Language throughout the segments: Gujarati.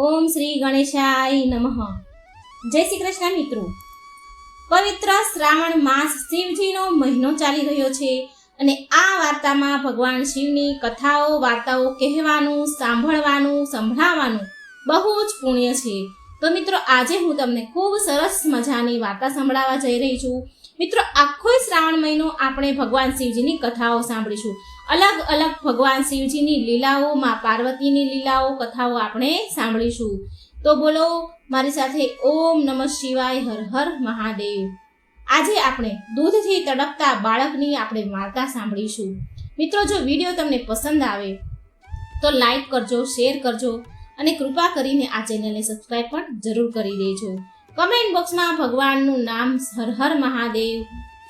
ઓમ શ્રી ગણેશાય નમઃ. જય શ્રી કૃષ્ણ મિત્રો. પવિત્ર શ્રાવણ માસ શિવજીનો મહિનો ચાલી રહ્યો છે અને આ વાર્તામાં ભગવાન શિવની કથાઓ વાર્તાઓ કહેવાનું, સાંભળવાનું, સંભળાવવાનું બહુ જ પુણ્ય છે. તો મિત્રો આજે હું તમને ખૂબ સરસ મજાની વાર્તા સંભળાવવા જઈ રહી છું. મિત્રો આખો શ્રાવણ મહિનો આપણે ભગવાન શિવજીની કથાઓ સાંભળીશું. અલગ અલગ ભગવાન શિવજીની લીલાઓ, મા પાર્વતીની લીલાઓ, કથાઓ આપણે સાંભળીશું. તો બોલો મારી સાથે ઓમ નમઃ શિવાય, હર હર મહાદેવ. આજે આપણે દૂધથી તડપતા બાળકની આપણે વાર્તા સાંભળીશું. મિત્રો જો વિડીયો તમને પસંદ આવે તો લાઈક કરજો, શેર કરજો અને કૃપા કરીને આ ચેનલને સબસ્ક્રાઈબ પણ જરૂર કરી દેજો. કમેન્ટ બોક્સમાં ભગવાનનું નામ હર હર મહાદેવ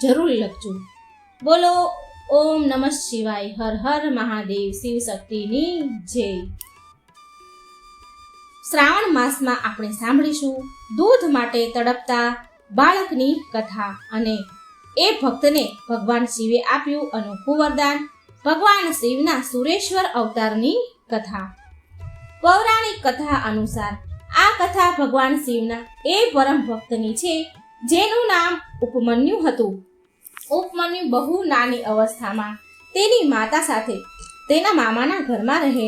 જરૂર લખજો. બોલો ઓમ નમઃ શિવાય, હર હર મહાદેવ. શિવ શક્તિની જય. શ્રાવણ માસમાં આપણે સાંભળીશું દૂધ માટે તડપતા બાળકની કથા અને એ ભક્તને ભગવાન શિવે આપ્યું અનોખું વરદાન. ભગવાન શિવના સુરેશ્વર અવતારની કથા. પૌરાણિક કથા અનુસાર આ કથા ભગવાન શિવના એ પરમ ભક્તની છે જેનું નામ ઉપમન્યુ હતું. ઉપમન્યુ બહુ નાની અવસ્થામાં તેની માતા સાથે તેના મામાના ઘરમાં રહે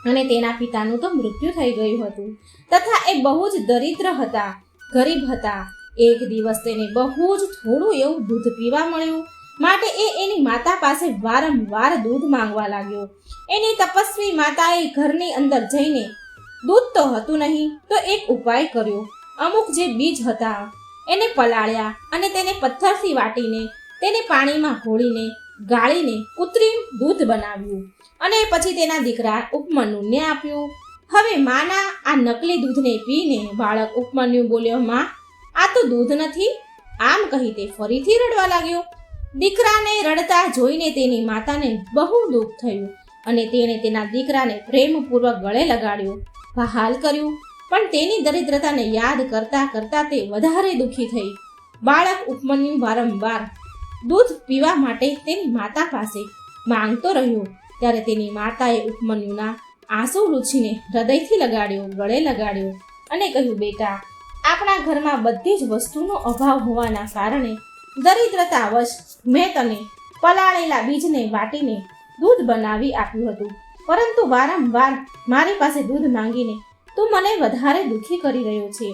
અને તેના પિતાનું તો મૃત્યુ થઈ ગયું હતું તથા એ બહુ જ દરિદ્ર હતા, ગરીબ હતા. એક દિવસ તેને બહુ જ થોડું એવું દૂધ પીવા મળ્યું માટે એ એની માતા પાસે વારંવાર દૂધ માંગવા લાગ્યો. એની તપસ્વી માતાએ ઘરની અંદર જઈને દૂધ તો હતું નહીં તો એક ઉપાય કર્યો. અમુક જે બીજ હતા એને પલાળ્યા અને તેને પથ્થરથી વાટીને તેને પાણીમાં ઘોળીને ગાળીને કૃત્રિમ દૂધ બનાવ્યું અને પછી તેના દીકરા ઉપમન્યુને આપ્યું. હવે માના આ નકલી દૂધને પીને બાળક ઉપમન્યુ બોલ્યો, માં આ તો દૂધ નથી, આમ કહી તે ફરીથી રડવા લાગ્યો. દીકરાને રડતા જોઈને તેની માતાને બહુ દુઃખ થયું અને તેણે તેના દીકરાને પ્રેમપૂર્વક ગળે લગાડ્યો, વહાલ કર્યું. પણ તેની દરિદ્રતાને યાદ કરતા કરતા તે વધારે દુઃખી થઈ. બાળક ઉપમન્યુ વારંવાર દૂધ પીવા માટે તેની માતા પાસે માંગતો રહ્યો ત્યારે તેની માતાએ ઉપમન્યુના આંસુ લૂછીને હૃદયથી લગાડ્યો, ગળે લગાડ્યો અને કહ્યું, બેટા આપણા ઘરમાં બધી જ વસ્તુનો અભાવ હોવાના કારણે દરિદ્રતાવશ મેં તને પલાળેલા બીજને વાટીને દૂધ બનાવી આપ્યું હતું, પરંતુ વારંવાર મારી પાસે દૂધ માંગીને તું મને વધારે દુઃખી કરી રહ્યો છે.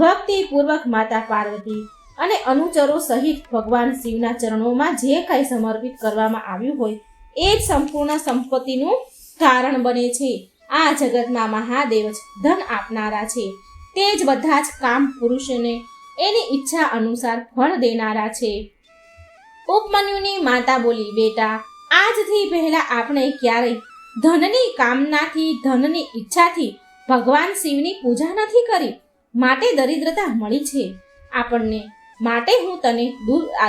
ભક્તિપૂર્વક માતા પાર્વતી અને અનુચરો સહિત ભગવાન શિવના ચરણોમાં જે કંઈ સમર્પિત કરવામાં આવ્યું હોય એ જ સંપૂર્ણ સંપત્તિનું કારણ બને છે. આ જગતમાં મહાદેવ જ ધન આપનારા છે. તે જ બધા જ કામ પુરુષને એની ઈચ્છા અનુસાર ફળ દેનારા છે. ઉપમન્યુની માતા બોલી, બેટા આજથી પહેલા આપણે ક્યારેય ધનની કામનાથી, ધનની ઈચ્છાથી ભગવાન શિવની પૂજા નથી કરી, માટે દરિદ્રતા મળી છે આપણને, માટે હું તને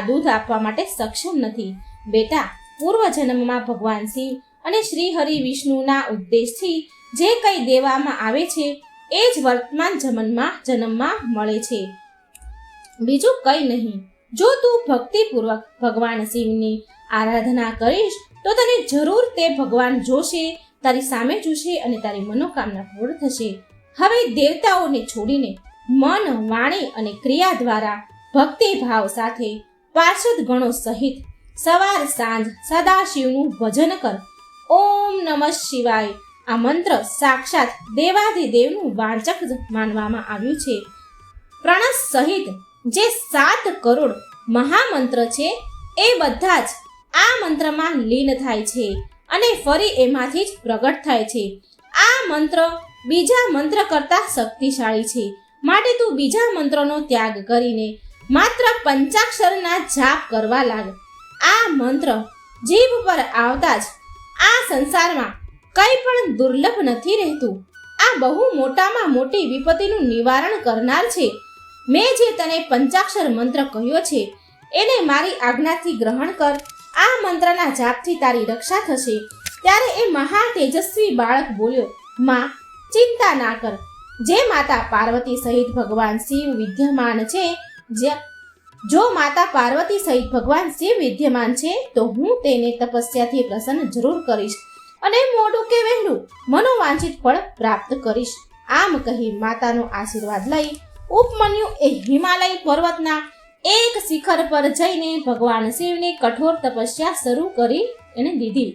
દૂધ આપવા માટે સક્ષમ નથી. બેટા પૂર્વજન્મમાં ભગવાન શિવ અને શ્રી હરિ વિષ્ણુના ઉદ્દેશથી જે કંઈ દેવામાં આવે છે એ જ વર્તમાન જન્મમાં મળે છે, બીજું કંઈ નહીં. જો તું ભક્તિપૂર્વક ભગવાન શિવની આરાધના કરીશ તો તને જરૂર તે ભગવાન જોશે, તારી સામે જોશે અને તારી મનોકામના પૂર્ણ થશે. હવે દેવતાઓને છોડીને મન, વાણી અને ક્રિયા દ્વારા ભક્તિભાવ સાથે પાર્ષદ ગણો સહિત સવાર સાંજ સદાશિવનું ભજન કર. ઓમ નમઃ શિવાય આ મંત્ર સાક્ષાત દેવાધિદેવનું વાચક માનવામાં આવ્યું છે. પ્રણસ સહિત જે 7 કરોડ મહામંત્ર છે એ બધા જ આ મંત્રમાં લીન થાય છે અને ફરી એમાંથી જ પ્રગટ થાય છે. આ મંત્ર બીજા મંત્ર કરતાં શક્તિશાળી છે, માટે તું બીજા મંત્રનો ત્યાગ કરીને માત્ર પંચાક્ષરના જાપ કરવા લાગ. આ મંત્ર જીભ પર આવતા જ આ સંસારમાં કંઈ પણ દુર્લભ નથી રહેતું. આ બહુ મોટામાં મોટી વિપત્તિનું નિવારણ કરનાર છે. મેં જે તને પંચાક્ષર મંત્ર કહ્યો છે એને મારી આજ્ઞાથી ગ્રહણ કર. આ મંત્રના જાપથી તારી રક્ષા થશે. ત્યારે એ મહા તેજસ્વી બાળક બોલ્યો, માં ચિંતા ના કર. જે માતા પાર્વતી સહિત ભગવાન શિવ વિદ્યમાન છે, જો માતા પાર્વતી સહિત ભગવાન શિવ વિદ્યમાન છે તો હું તેને તપસ્યાથી પ્રસન્ન જરૂર કરીશ અને મોડું કે વહેલું મનોવાંછિત ફળ પ્રાપ્ત કરીશ. આમ કહી માતાનો આશીર્વાદ લઈ ઉપમન્યુ એ હિમાલય પર્વતના એક શિખર પર જઈને ભગવાન શિવની કઠોર તપસ્યા શરૂ કરી એને દીધી.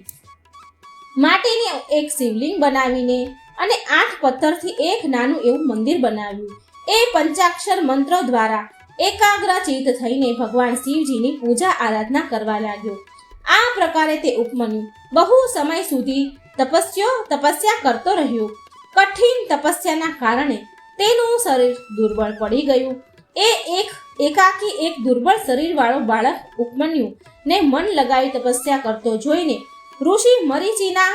માટીની એક શિવલિંગ બનાવીને અને 8 પથ્થરથી એક નાનું એવું મંદિર બનાવ્યું. એ પંચાક્ષર મંત્ર દ્વારા એકાગ્રચિત્ત થઈને ભગવાન શિવજીની પૂજા આરાધના કરવા લાગ્યો. આ પ્રકારે તે ઉપમન્યુ બહુ સમય સુધી તપસ્યા કરતો રહ્યો. કઠિન તપસ્યાના કારણે તેનું શરીર દુર્બળ પડી ગયું. એકાકી એક દુર્બળ શરીરવાળો બાળક ઉપમન્યુ ને મન લગાવી તપસ્યા કરતો જોઈને ઋષિ મરીચીના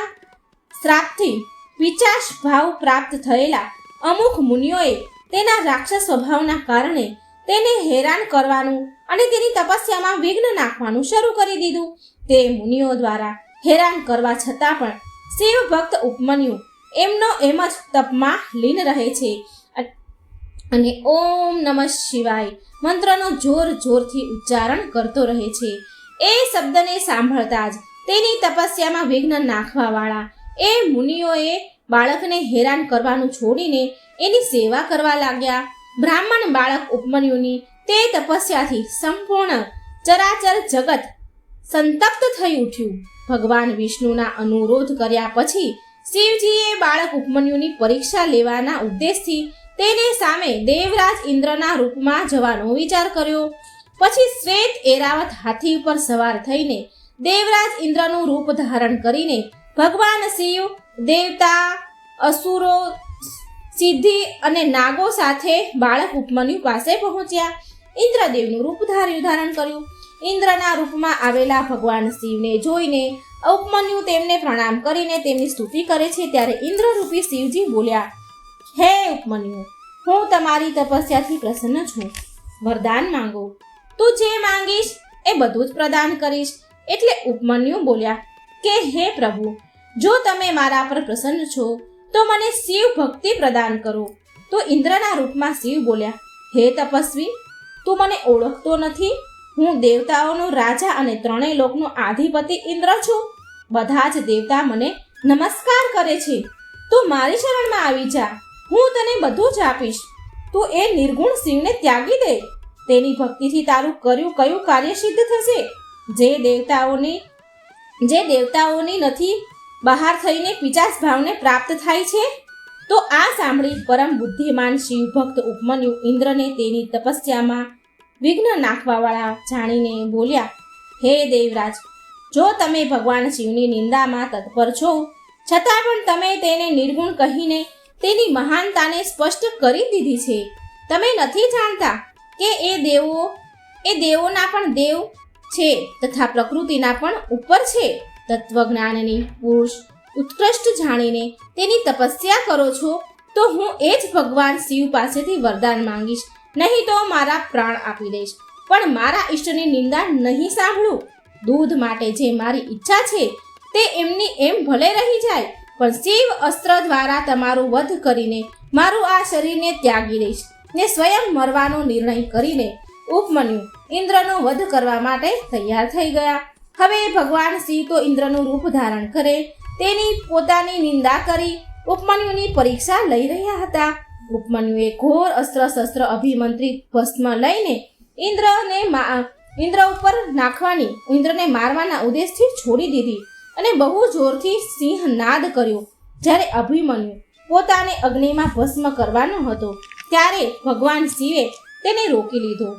શ્રાપથી પિચાશ ભાવ પ્રાપ્ત થયેલા અમુક મુનિઓએ તેના રાક્ષસ સ્વભાવના કારણે તેને હેરાન કરવાનું અને તેની તપસ્યામાં વિઘ્ન નાખવાનું શરૂ કરી દીધું. તે મુનિઓ દ્વારા હેરાન કરવા છતાં પણ શિવ ભક્ત ઉપમન્યુ એમનો એમ જ તપમાં લીન રહે છે અને ઓમ નમઃ શિવાય મંત્રનો જોરથી ઉચ્ચારણ કરતો રહે છે. એ શબ્દને સાંભળતા જ તેની તપસ્યામાં વિઘ્ન નાખવાવાળા એ મુનિઓએ બાળકને હેરાન કરવાનું છોડીને એની સેવા કરવા લાગ્યા. બ્રાહ્મણ બાળક ઉપમન્યુની તે તપસ્યાથી સંપૂર્ણ ચરાચર જગત સંતપ્ત થઈ ઉઠ્યું. ભગવાન વિષ્ણુના અનુરોધ કર્યા પછી શિવજીએ બાળક ઉપમન્યુની પરીક્ષા લેવાના ઉદ્દેશથી તેને સામે દેવરાજ ઇન્દ્રના રૂપમાં જવાનો વિચાર કર્યો. પછી શ્વેત એરાવત હાથી ઉપર સવાર થઈને દેવરાજ ઇન્દ્રનું રૂપ ધારણ કરીને ભગવાન શિવ દેવતા અસુરો સિદ્ધિ અને નાગો સાથે બાળક ઉપમન્યુ પાસે પહોંચ્યા. ઇન્દ્રદેવનું રૂપ ધારણ કર્યું. ઇન્દ્રના રૂપમાં આવેલા ભગવાન શિવને જોઈને ઉપમન્યુ તેમને પ્રણામ કરીને તેમની સ્તુતિ કરે છે. ત્યારે ઇન્દ્રરૂપી શિવજી બોલ્યા, હે ઉપમન્યુ, હું તમારી તપસ્યાથી પ્રસન્ન છું. વરદાન માંગો. તું જે માંગીશ એ બધું જ પ્રદાન કરીશ. એટલે ઉપમન્યુ બોલ્યા કે હે પ્રભુ, જો તમે મારા પર પ્રસન્ન છો તો મને શિવ ભક્તિ પ્રદાન કરો. તો ઇન્દ્રના રૂપમાં શિવ બોલ્યા, હે તપસ્વી, તું મને ઓળખતો નથી? હું દેવતાઓનો રાજા અને 3 લોકનો આધિપતિ ઇન્દ્ર છું. બધા જ દેવતા મને નમસ્કાર કરે છે. તું મારી શરણમાં આવી જા, હું તને બધું જ આપીશ. તું એ નિર્ગુણ શિવને ત્યાગી દે. તેની ભક્તિથી તારું કર્યું કયું કાર્ય સિદ્ધ થશે? જે દેવતાઓની નથી બહાર થઈને પિચાસ ભાવને પ્રાપ્ત થાય છે. તો આ સાંભળી પરમ બુદ્ધિમાન શિવ ભક્ત ઉપમન્યુ ઇન્દ્રને તેની તપસ્યામાં વિઘ્ન નાખવાવાળા જાણીને બોલ્યા, હે દેવરાજ, જો તમે ભગવાન શિવની નિંદામાં તત્પર છો છતાં પણ તમે તેને નિર્ગુણ કહીને તેની મહાનતાને સ્પષ્ટ કરી દીધી છે. તમે નથી જાણતા કે એ દેવોના પણ દેવ છે તથા પ્રકૃતિના પણ ઉપર છે. તત્વજ્ઞાનની પુરુષ ઉત્કૃષ્ટ જાણીને તેની તપસ્યા કરો છો તો હું એ જ ભગવાન શિવ પાસેથી વરદાન માંગીશ, નહીં તો મારા પ્રાણ આપી દઈશ. પણ મારા ઈષ્ટની નિંદા નહીં સાંભળું. દૂધ માટે જે મારી ઈચ્છા છે તે એમની એમ ભલે રહી જાય, પણ શિવ અસ્ત્ર દ્વારા તમારું વધ કરીને મારું આ શરીરને ત્યાગી દઈશ. ને સ્વયં મરવાનો નિર્ણય કરીને ઉપમન્યુ ઇન્દ્રનો વધ કરવા માટે તૈયાર થઈ ગયા. હવે ભગવાન શિવ તો ઇન્દ્રનું રૂપ ધારણ કરે તેની પોતાની નિંદા કરી ઉપમન્યુની પરીક્ષા લઈ રહ્યા હતા. ઉપમન્યુએ ઘોર અસ્ત્ર શસ્ત્ર અભિમંત્રિત ભસ્મ લઈને ઇન્દ્રને મારવાના ઉદ્દેશથી છોડી દીધી અને બહુ જોરથી સિંહ નાદ કર્યો. જ્યારે અભિમન્યુ પોતાને અગ્નિમાં ભસ્મ કરવાનો હતો ત્યારે ભગવાન શિવે તેને રોકી લીધો.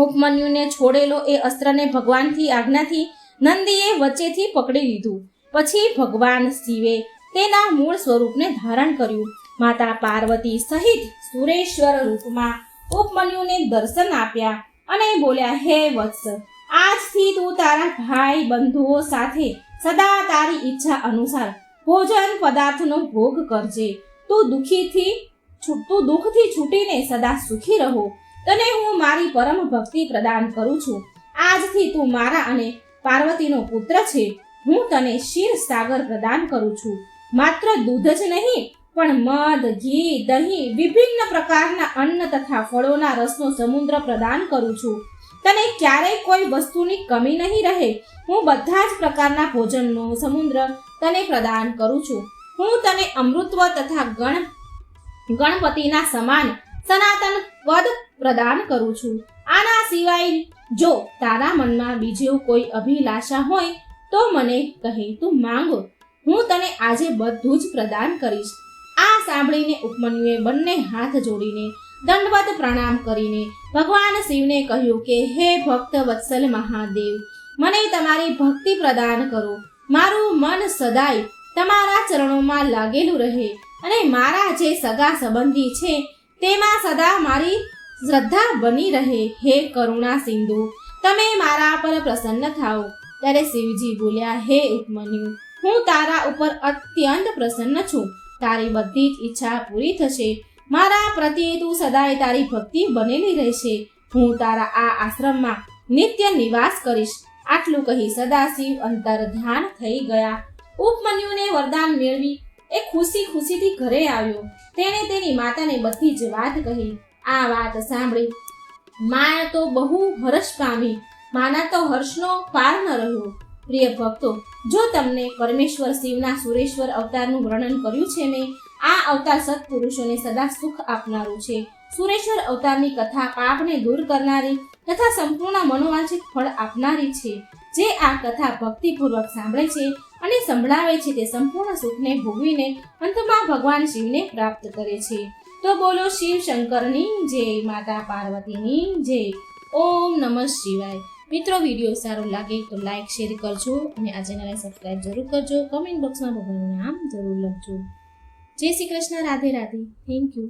ઉપમન્યુને છોડેલો એ અસ્ત્રને ભગવાનની આજ્ઞાથી નંદીએ વચ્ચેથી પકડી લીધું. પછી ભગવાન શિવે તેના મૂળ સ્વરૂપને ધારણ કર્યું. માતા પાર્વતી સહિત સુરેશ્વર રૂપમાં ઉપમન્યુને દર્શન આપ્યા અને બોલ્યા, હે વત્સ, આજથી તું તારા ભાઈ બંધુઓ સાથે સદા તારી ઈચ્છા અનુસાર ભોજન પદાર્થનો ભોગ કરજે. તું દુઃખથી છૂટીને સદા સુખી રહો. તને હું મારી પરમ ભક્તિ પ્રદાન કરું છું. આજથી તું મારા અને પાર્વતીનો પુત્ર છે. હું તને ક્ષીર સાગર પ્રદાન કરું છું. માત્ર દૂધ જ નહીં પણ મધ, ઘી, દહીં, વિભિન્ન પ્રકારના અન્ન તથા ફળોના રસનો સમુદ્ર પ્રદાન કરું છું. તને ક્યારેય કોઈ વસ્તુની કમી નહીં રહે. હું બધા જ પ્રકારના ભોજનનો સમુદ્ર તને પ્રદાન કરું છું. હું તને અમૃતત્વ તથા ગણપતિના સમાન સનાતન પદ પ્રદાન કરું છું. આના સિવાય જો તારા મનમાં બીજી કોઈ અભિલાષા હોય તો મને કહે, તું માંગ, હું તને આજે બધું જ પ્રદાન કરીશ. આ સાંભળીને ઉપમન્યુએ બંને હાથ જોડીને દંડવત પ્રણામ કરીને ભગવાન શિવને કહ્યું કે હે ભક્ત વત્સલ મહાદેવ, મને તમારી ભક્તિ પ્રદાન કરો. મારું મન સદાય તમારા ચરણોમાં લાગેલું રહે અને મારા જે સગા સંબંધી છે તેમાં સદા મારી શ્રદ્ધા બની રહે. હે કરુણા સિંધુ, તમે મારા પર પ્રસન્ન થાઓ. ત્યારે શિવજી બોલ્યા, હે ઉપમન્યુ, હું તારા ઉપર અત્યંત પ્રસન્ન છું. તારી બધી જ ઈચ્છા પૂરી થશે. મારા પ્રત્યે તું સદાય તારી ભક્તિ બનેલી રહેશે. હું તારા આ આશ્રમમાં નિત્ય નિવાસ કરીશ. આટલું કહી સદાશિવ અંતર ધ્યાન થઈ ગયા. ઉપમન્યુને વરદાન મેળવી એ ખુશીથી ઘરે આવ્યો. તેણે તેની માતાને બધી જ વાત કહી. આ વાત સાંભળી માએ તો બહુ હર્ષ પામી. માના તો હર્ષનો પાર ન રહ્યો. પ્રિય ભક્તો, જો તમને પરમેશ્વર શિવના સુરેશ્વર અવતારનું વર્ણન કર્યું છે મેં, આ અવતાર સત્પુરુષોને સદા સુખ આપનારું છે. સુરેશ્વર અવતારની કથા પાપને દૂર કરનારી તથા સંપૂર્ણ મનોવાંછિત ફળ આપનારી છે. જે આ કથા ભક્તિપૂર્વક સાંભળે છે અને સંભળાવે છે તે સંપૂર્ણ સુખને ભોગવીને અંતમાં ભગવાન શિવને પ્રાપ્ત કરે છે. તો બોલો શિવ શંકરની જય, માતા પાર્વતીની જય. ઓમ નમઃ શિવાય. મિત્રો, વિડીયો સારો લાગે તો લાઈક શેર કરજો અને આ ચેનલને સબસ્ક્રાઇબ જરૂર કરજો. કમેન્ટ બોક્સમાં ભગવાનનું નામ જરૂર લખજો. જય શ્રી કૃષ્ણ. રાધે રાધે. Thank you.